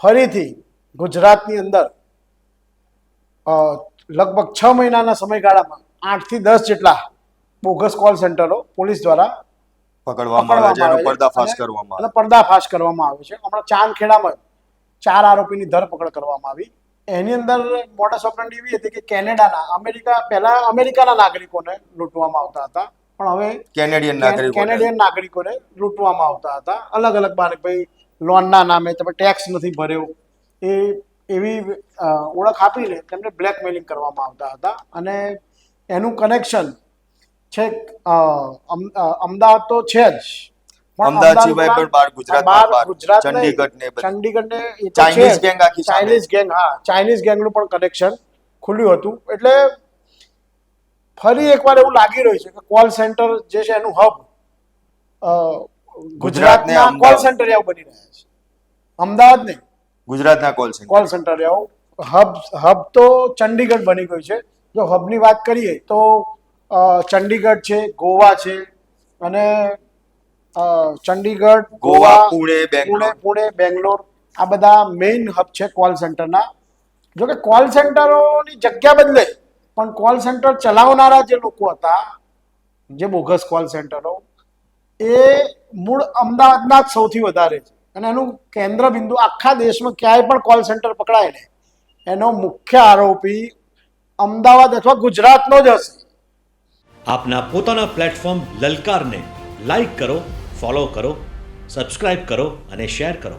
ફરીથી ગુજરાતની અંદર લગભગ 6 મહિનાના સમયગાળામાં 8 થી 10 જેટલા બોગસ કોલ સેન્ટરો પોલીસ દ્વારા પકડવામાં આવે છે, એનો પર્દાફાશ કરવામાં અને પર્દાફાશ કરવામાં આવે છે. હમણાં ચાંદખેડામાં 4 આરોપીની ધરપકડ કરવામાં આવી. એની અંદર મોડસ ઓપરેન્ડી એવી હતી કે પહેલા અમેરિકાના નાગરિકોને લૂંટવામાં આવતા હતા, પણ હવે કેનેડિયન નાગરિકોને લૂંટવામાં આવતા હતા. અલગ અલગ બાને ભાઈ લોનના નામે તમે ટેક્સ નથી ભર્યો એવી ઓળખ આપીને તેમને બ્લેકમેલિંગ કરવામાં આવતા હતા. અને એનું કનેક્શન છે અમદાવાદ તો છે જ, અમદાવાદ સિવાય પણ બહાર ગુજરાત, ચંડીગઢ ને ચાઇનીઝ ગેંગનું પણ કનેક્શન ખુલ્યું હતું. એટલે ફરી એકવાર એવું લાગી રહ્યું છે કે કોલ સેન્ટર જે છે એનું હબ ગુજરાતના કોલ સેન્ટર એવું બની રહ્યા છે. અમદાવાદ નહીં, ગુજરાતના કોલ સેન્ટર એવું હબ તો ચંડીગઢ બની ગયું છે. જો હબની વાત કરીએ તો ચંડીગઢ છે, ગોવા છે, અને ચંડીગઢ, ગોવા, પુણે, બેંગ્લોર આ બધા મેઇન હબ છે કોલ સેન્ટરના. જો કે કોલ સેન્ટરોની જગ્યા બદલે પણ કોલ સેન્ટર ચલાવનારા જે લોકો હતા, જે બોગસ કોલ સેન્ટરો, એ મૂળ અમદાવાદના જ સૌથી વધારે છે. અને એનું કેન્દ્ર બિંદુ આખા દેશમાં ક્યાંય પણ કોલ સેન્ટર પકડાય ને એનો મુખ્ય આરોપી અમદાવાદ અથવા ગુજરાતનો જ હશે. આપના પોતાના પ્લેટફોર્મ લલકારને લાઈક કરો, ફોલો કરો, સબસ્ક્રાઇબ કરો અને શેર કરો.